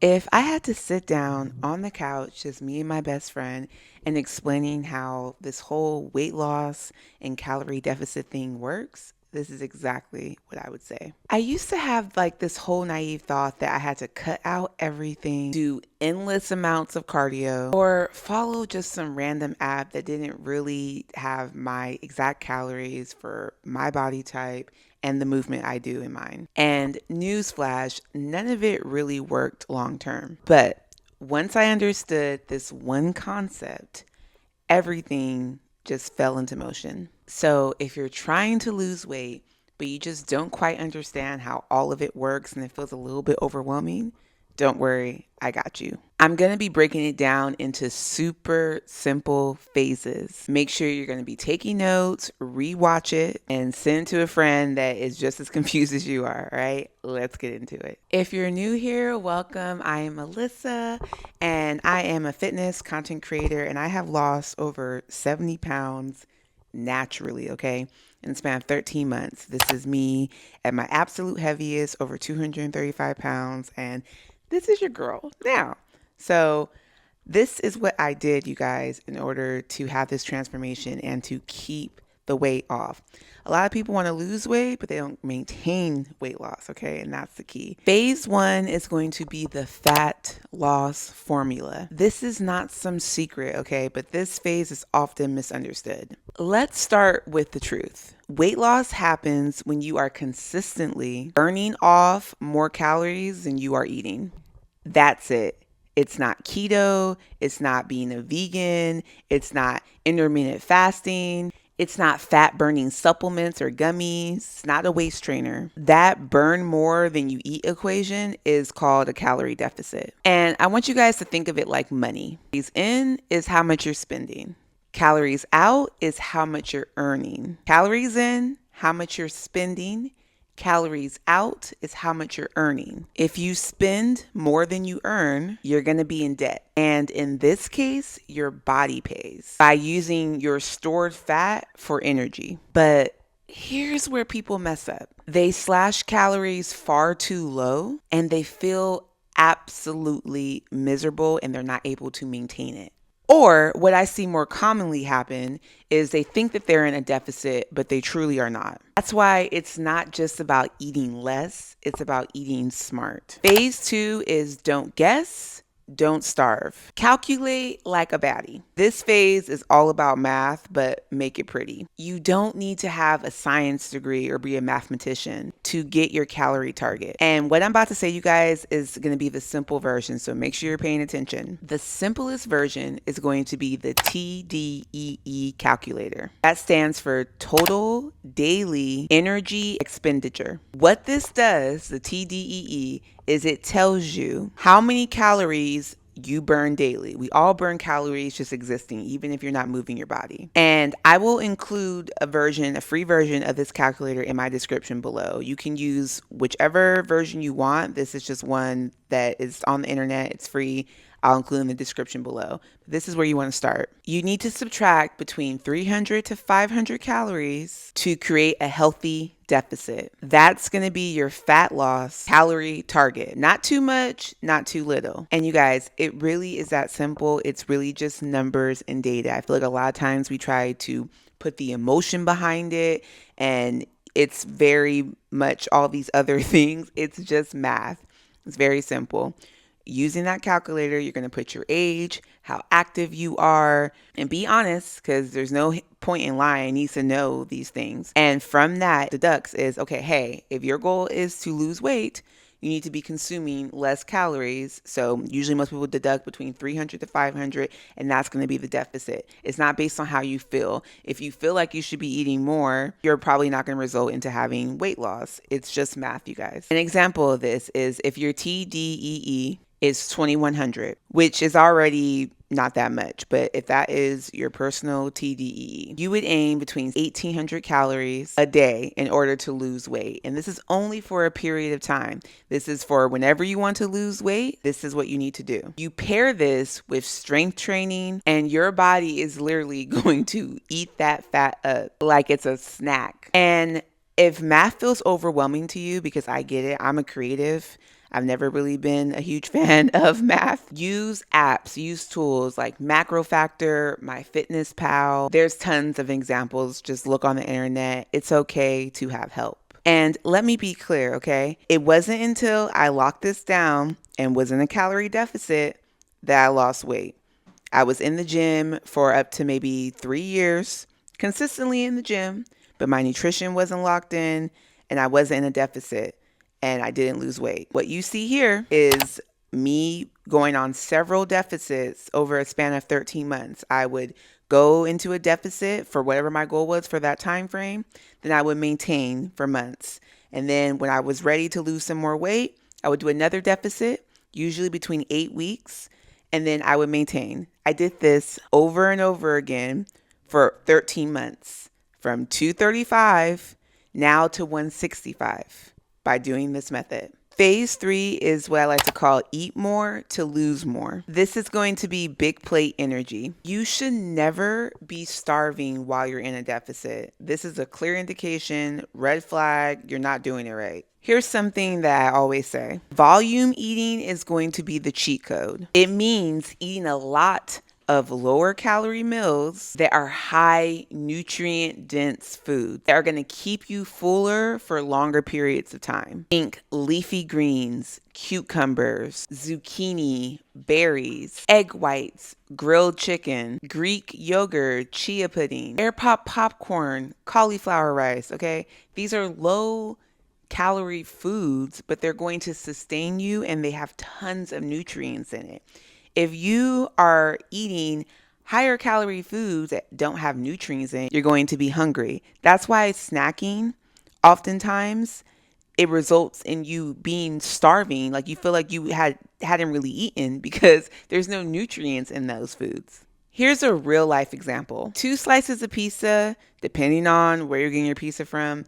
If I had to sit down on the couch, just me and my best friend, and explaining how this whole weight loss and calorie deficit thing works, this is exactly what I would say. I used to have like this whole naive thought that I had to cut out everything, do endless amounts of cardio, or follow just some random app that didn't really have my exact calories for my body type and the movement I do in mind. And newsflash, none of it really worked long term. But once I understood this one concept, everything just fell into motion. So if you're trying to lose weight, but you just don't quite understand how all of it works and it feels a little bit overwhelming, don't worry, I got you. I'm going to be breaking it down into super simple phases. Make sure you're going to be taking notes, rewatch it, and send to a friend that is just as confused as you are, all right? Let's get into it. If you're new here, welcome. I am Melissa, and I am a fitness content creator, and I have lost over 70 pounds naturally, okay? In the span of 13 months. This is me at my absolute heaviest, over 235 pounds, and this is your girl now. So this is what I did, you guys, in order to have this transformation and to keep the weight off. A lot of people want to lose weight, but they don't maintain weight loss, okay? And that's the key. Phase 1 is going to be the fat loss formula. This is not some secret, okay? But this phase is often misunderstood. Let's start with the truth. Weight loss happens when you are consistently burning off more calories than you are eating. That's it. It's not keto. It's not being a vegan. It's not intermittent fasting. It's not fat burning supplements or gummies. It's not a waist trainer. That burn more than you eat equation is called a calorie deficit. And I want you guys to think of it like money. Calories in is how much you're spending. Calories out is how much you're earning. Calories in, how much you're spending. Calories out is how much you're earning. If you spend more than you earn, you're going to be in debt. And in this case, your body pays by using your stored fat for energy. But here's where people mess up. They slash calories far too low and they feel absolutely miserable and they're not able to maintain it. Or what I see more commonly happen is they think that they're in a deficit, but they truly are not. That's why it's not just about eating less, it's about eating smart. Phase 2 is don't guess, don't starve. Calculate like a baddie. This phase is all about math, but make it pretty. You don't need to have a science degree or be a mathematician to get your calorie target. And what I'm about to say, you guys, is going to be the simple version, so make sure you're paying attention. The simplest version is going to be the TDEE calculator. That stands for Total Daily Energy Expenditure. What this does, the TDEE, is it tells you how many calories you burn daily. We all burn calories just existing, even if you're not moving your body. And I will include a free version of this calculator in my description below. You can use whichever version you want. This is just one that is on the internet. It's free. I'll include in the description below. This is where you want to start. You need to subtract between 300 to 500 calories to create a healthy deficit. That's going to be your fat loss calorie target. Not too much, not too little. And you guys, it really is that simple. It's really just numbers and data. I feel like a lot of times we try to put the emotion behind it, and it's very much all these other things. It's just math. It's very simple. Using that calculator, you're going to put your age, how active you are, and be honest, because there's no point in lying. It needs to know these things. And from that, deducts is, okay, hey, if your goal is to lose weight, you need to be consuming less calories. So usually most people deduct between 300 to 500, and that's going to be the deficit. It's not based on how you feel. If you feel like you should be eating more, you're probably not going to result into having weight loss. It's just math, you guys. An example of this is if your TDEE is 2100, which is already not that much. But if that is your personal TDEE, you would aim between 1800 calories a day in order to lose weight. And this is only for a period of time. This is for whenever you want to lose weight. This is what you need to do. You pair this with strength training, and your body is literally going to eat that fat up like it's a snack. And if math feels overwhelming to you, because I get it, I'm a creative, I've never really been a huge fan of math. Use apps, use tools like Macro Factor, MyFitnessPal. There's tons of examples. Just look on the internet. It's okay to have help. And let me be clear, okay? It wasn't until I locked this down and was in a calorie deficit that I lost weight. I was in the gym for up to maybe 3 years, consistently in the gym, but my nutrition wasn't locked in and I wasn't in a deficit and I didn't lose weight. What you see here is me going on several deficits over a span of 13 months. I would go into a deficit for whatever my goal was for that time frame, then I would maintain for months. And then when I was ready to lose some more weight, I would do another deficit, usually between 8 weeks, and then I would maintain. I did this over and over again for 13 months, from 235 now to 165 by doing this method. Phase 3 is what I like to call eat more to lose more. This is going to be big plate energy. You should never be starving while you're in a deficit. This is a clear indication, red flag, you're not doing it right. Here's something that I always say. Volume eating is going to be the cheat code. It means eating a lot of lower calorie meals that are high nutrient dense foods that are going to keep you fuller for longer periods of time. Think leafy greens, cucumbers, zucchini, berries, egg whites, grilled chicken, Greek yogurt, chia pudding, air pop popcorn, cauliflower rice, okay? These are low calorie foods, but they're going to sustain you and they have tons of nutrients in it. If you are eating higher calorie foods that don't have nutrients in it, you're going to be hungry. That's why snacking, oftentimes, it results in you being starving. Like you feel like you hadn't really eaten because there's no nutrients in those foods. Here's a real life example. 2 slices of pizza, depending on where you're getting your pizza from,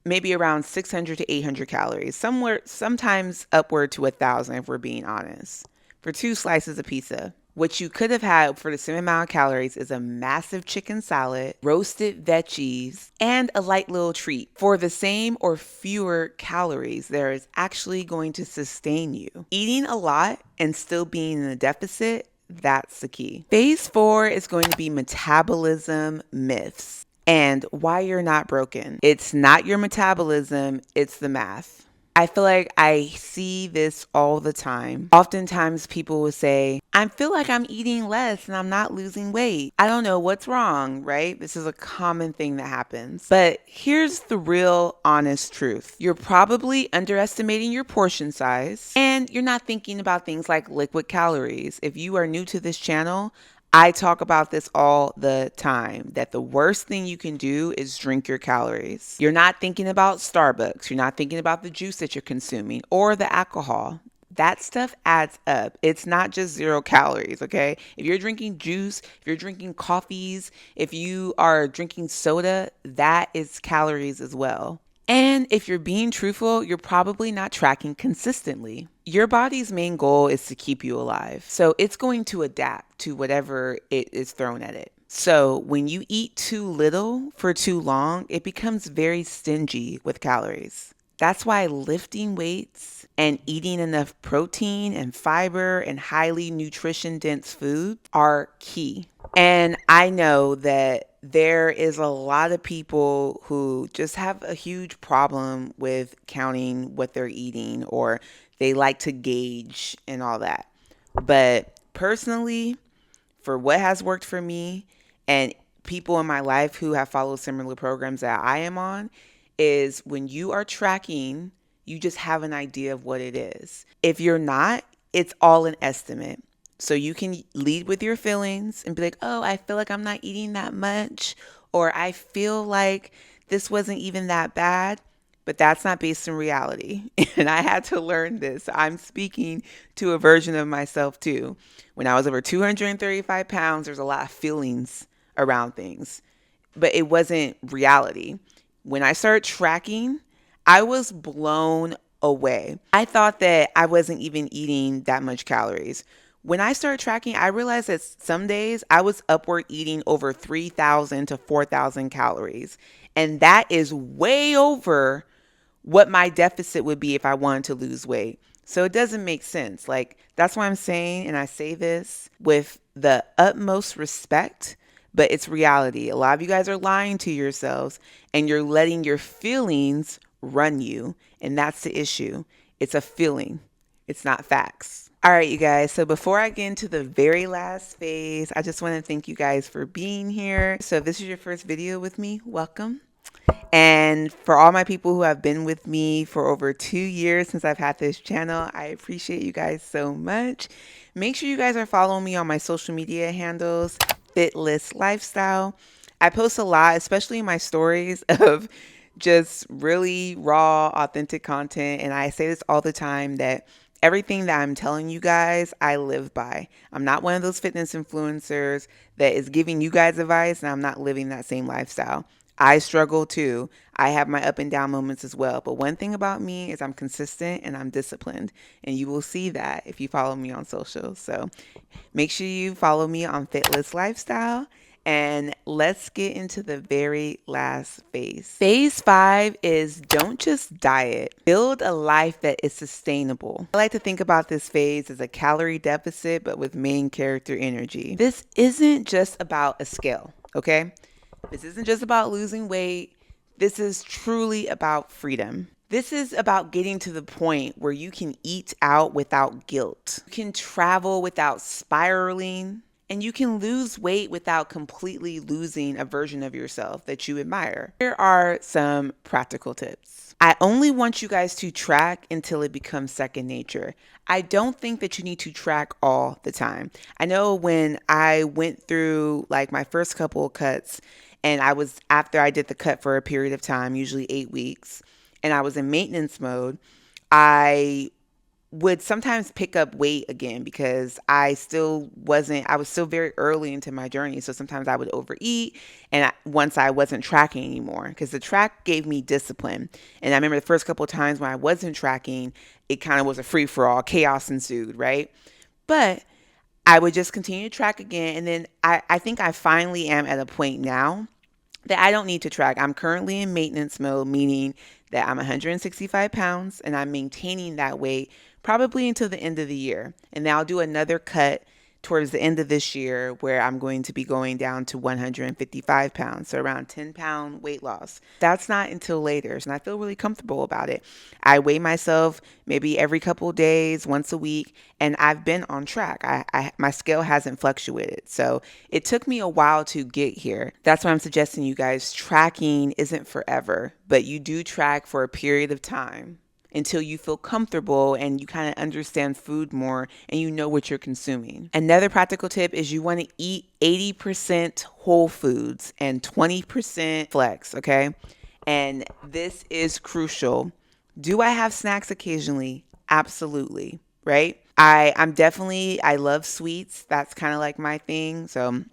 maybe around 600 to 800 calories, sometimes upward to 1,000 if we're being honest. For 2 slices of pizza. What you could have had for the same amount of calories is a massive chicken salad, roasted veggies, and a light little treat. For the same or fewer calories, there is actually going to sustain you. Eating a lot and still being in a deficit, that's the key. Phase 4 is going to be metabolism myths and why you're not broken. It's not your metabolism, it's the math. I feel like I see this all the time. Oftentimes people will say, I feel like I'm eating less and I'm not losing weight. I don't know what's wrong, right? This is a common thing that happens. But here's the real honest truth. You're probably underestimating your portion size and you're not thinking about things like liquid calories. If you are new to this channel, I talk about this all the time, that the worst thing you can do is drink your calories. You're not thinking about Starbucks. You're not thinking about the juice that you're consuming or the alcohol. That stuff adds up. It's not just 0 calories, okay? If you're drinking juice, if you're drinking coffees, if you are drinking soda, that is calories as well. And if you're being truthful, you're probably not tracking consistently. Your body's main goal is to keep you alive. So it's going to adapt to whatever it is thrown at it. So when you eat too little for too long, it becomes very stingy with calories. That's why lifting weights and eating enough protein and fiber and highly nutrition dense food are key. And I know that there is a lot of people who just have a huge problem with counting what they're eating, or they like to gauge and all that. But personally, for what has worked for me and people in my life who have followed similar programs that I am on, is when you are tracking, you just have an idea of what it is. If you're not, it's all an estimate. So you can lead with your feelings and be like, oh, I feel like I'm not eating that much, or I feel like this wasn't even that bad. But that's not based in reality. And I had to learn this. I'm speaking to a version of myself too. When I was over 235 pounds, there's a lot of feelings around things, but it wasn't reality. When I started tracking, I was blown away. I thought that I wasn't even eating that much calories. When I started tracking, I realized that some days I was upward eating over 3,000 to 4,000 calories. And that is way over what my deficit would be if I wanted to lose weight. So it doesn't make sense. Like, that's why I'm saying, and I say this with the utmost respect, but it's reality. A lot of you guys are lying to yourselves and you're letting your feelings run you. And that's the issue. It's a feeling, it's not facts. All right, you guys. So before I get into the very last phase, I just want to thank you guys for being here. So if this is your first video with me, welcome. And for all my people who have been with me for over 2 years since I've had this channel, I appreciate you guys so much. Make sure you guys are following me on my social media handles, Fitless Lifestyle. I post a lot, especially in my stories, of just really raw, authentic content. And I say this all the time that everything that I'm telling you guys, I live by. I'm not one of those fitness influencers that is giving you guys advice and I'm not living that same lifestyle. I struggle too. I have my up and down moments as well. But one thing about me is I'm consistent and I'm disciplined. And you will see that if you follow me on social. So make sure you follow me on Fitless Lifestyle. And let's get into the very last phase. Phase 5 is don't just diet, build a life that is sustainable. I like to think about this phase as a calorie deficit, but with main character energy. This isn't just about a scale, okay? This isn't just about losing weight. This is truly about freedom. This is about getting to the point where you can eat out without guilt. You can travel without spiraling. And you can lose weight without completely losing a version of yourself that you admire. Here are some practical tips. I only want you guys to track until it becomes second nature. I don't think that you need to track all the time. I know when I went through like my first couple of cuts, and I was after I did the cut for a period of time, usually 8 weeks, and I was in maintenance mode, I would sometimes pick up weight again because I was still very early into my journey. So sometimes I would overeat once I wasn't tracking anymore, because the track gave me discipline. And I remember the first couple of times when I wasn't tracking, it kind of was a free for all, chaos ensued, right? But I would just continue to track again. And then I think I finally am at a point now that I don't need to track. I'm currently in maintenance mode, meaning that I'm 165 pounds and I'm maintaining that weight probably until the end of the year. And then I'll do another cut towards the end of this year where I'm going to be going down to 155 pounds, so around 10-pound weight loss. That's not until later, and I feel really comfortable about it. I weigh myself maybe every couple of days, once a week, and I've been on track. My scale hasn't fluctuated, so it took me a while to get here. That's why I'm suggesting you guys tracking isn't forever, but you do track for a period of time until you feel comfortable and you kind of understand food more and you know what you're consuming. Another practical tip is you want to eat 80% whole foods and 20% flex, okay? And this is crucial. Do I have snacks occasionally? Absolutely, right? I love sweets. That's kind of like my thing. So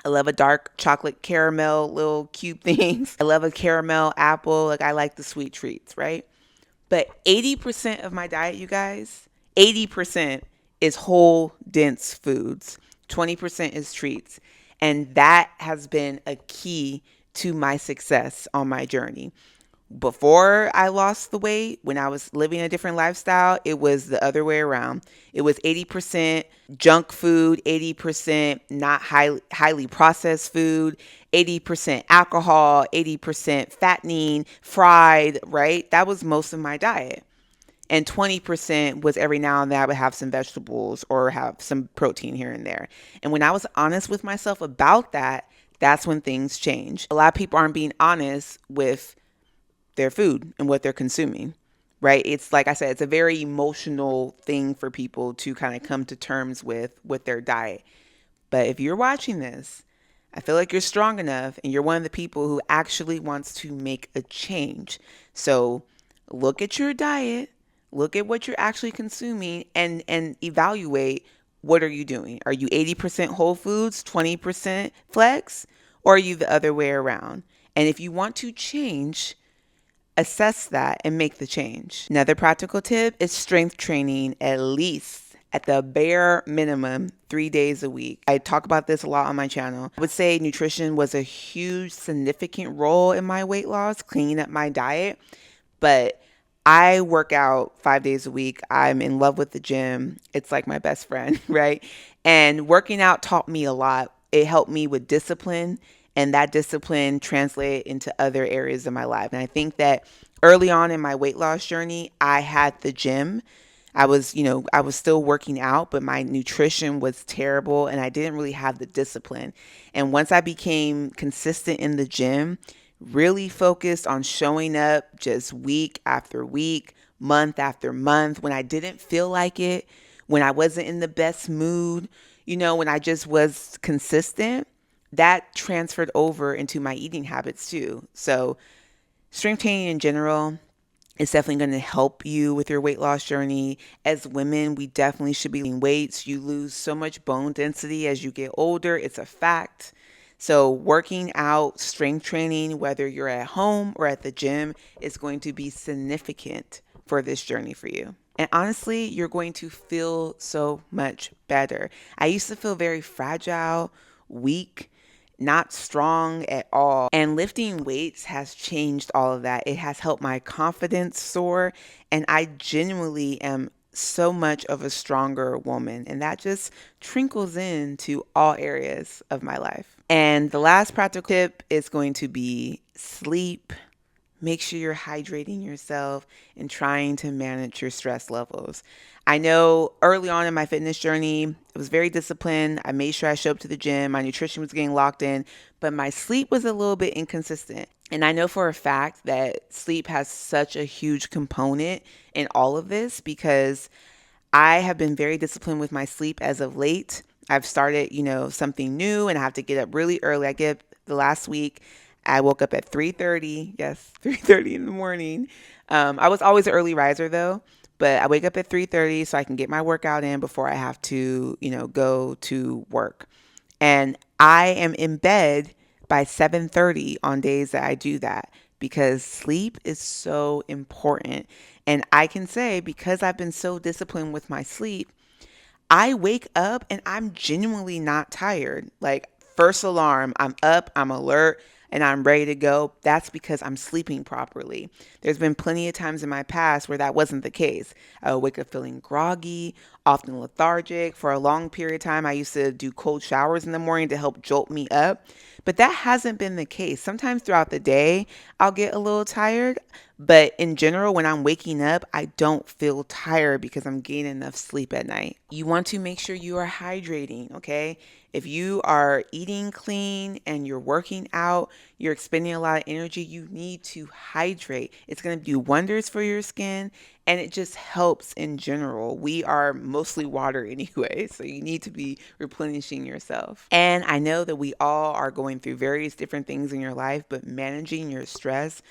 I love a dark chocolate caramel little cube things. I love a caramel apple. Like, I like the sweet treats, right? But 80% of my diet, you guys, 80% is whole, dense foods. 20% is treats. And that has been a key to my success on my journey. Before I lost the weight, when I was living a different lifestyle, it was the other way around. It was 80% junk food, 80% not highly processed food, 80% alcohol, 80% fattening, fried, right? That was most of my diet. And 20% was every now and then I would have some vegetables or have some protein here and there. And when I was honest with myself about that, that's when things change. A lot of people aren't being honest with their food and what they're consuming, right? It's like I said, it's a very emotional thing for people to kind of come to terms with their diet. But if you're watching this, I feel like you're strong enough and you're one of the people who actually wants to make a change. So look at your diet, look at what you're actually consuming, and evaluate, what are you doing? Are you 80% whole foods, 20% flex, or are you the other way around? And if you want to change, assess that and make the change. Another practical tip is strength training, at least at the bare minimum 3 days a week. I talk about this a lot on my channel. I would say nutrition was a huge, significant role in my weight loss, cleaning up my diet. But I work out 5 days a week. I'm in love with the gym. It's like my best friend, right? And working out taught me a lot. It helped me with discipline, and that discipline translated into other areas of my life. And I think that early on in my weight loss journey, I had the gym. I was still working out, but my nutrition was terrible and I didn't really have the discipline. And once I became consistent in the gym, really focused on showing up just week after week, month after month, when I didn't feel like it, when I wasn't in the best mood, when I just was consistent, that transferred over into my eating habits too. So, strength training in general, it's definitely going to help you with your weight loss journey. As women, we definitely should be losing weights. You lose so much bone density as you get older. It's a fact. So, working out, strength training, whether you're at home or at the gym, is going to be significant for this journey for you. And honestly, you're going to feel so much better. I used to feel very fragile, weak, not strong at all. And lifting weights has changed all of that. It has helped my confidence soar, and I genuinely am so much of a stronger woman. And that just trickles into all areas of my life. And the last practical tip is going to be sleep. Make sure you're hydrating yourself and trying to manage your stress levels. I know early on in my fitness journey, I was very disciplined. I made sure I showed up to the gym. My nutrition was getting locked in, but my sleep was a little bit inconsistent. And I know for a fact that sleep has such a huge component in all of this because I have been very disciplined with my sleep as of late. I've started, something new and I have to get up really early. I get up the last week. I woke up at 3:30. Yes, 3:30 in the morning. I was always an early riser though, but I wake up at 3:30 so I can get my workout in before I have to, go to work. And I am in bed by 7:30 on days that I do that because sleep is so important. And I can say because I've been so disciplined with my sleep, I wake up and I'm genuinely not tired. Like, first alarm, I'm up, I'm alert, and I'm ready to go. That's because I'm sleeping properly. There's been plenty of times in my past where that wasn't the case. I would wake up feeling groggy, often lethargic. For a long period of time, I used to do cold showers in the morning to help jolt me up. But that hasn't been the case. Sometimes throughout the day, I'll get a little tired. But in general, when I'm waking up, I don't feel tired because I'm getting enough sleep at night. You want to make sure you are hydrating, okay? If you are eating clean and you're working out, you're expending a lot of energy, you need to hydrate. It's going to do wonders for your skin and it just helps in general. We are mostly water anyway, so you need to be replenishing yourself. And I know that we all are going through various different things in your life, but managing your stress,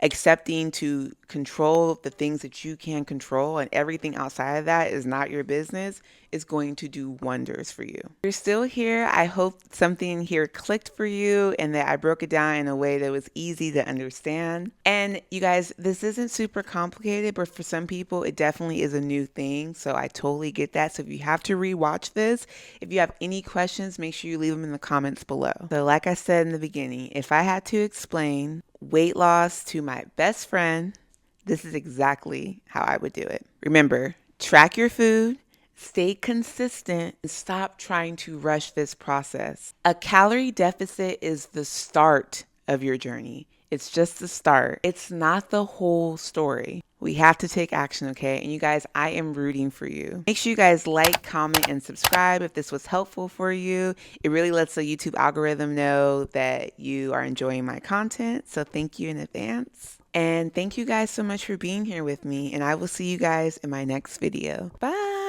accepting to control the things that you can control and everything outside of that is not your business, is going to do wonders for you. If you're still here, I hope something here clicked for you and that I broke it down in a way that was easy to understand. And you guys, this isn't super complicated, but for some people it definitely is a new thing, so I totally get that. So if you have to rewatch this, if you have any questions, make sure you leave them in the comments below. So like I said in the beginning, if I had to explain weight loss to my best friend, this is exactly how I would do it. Remember, track your food, stay consistent, and stop trying to rush this process. A calorie deficit is the start of your journey. It's just the start. It's not the whole story. We have to take action, okay? And you guys, I am rooting for you. Make sure you guys like, comment, and subscribe if this was helpful for you. It really lets the YouTube algorithm know that you are enjoying my content. So thank you in advance. And thank you guys so much for being here with me. And I will see you guys in my next video. Bye.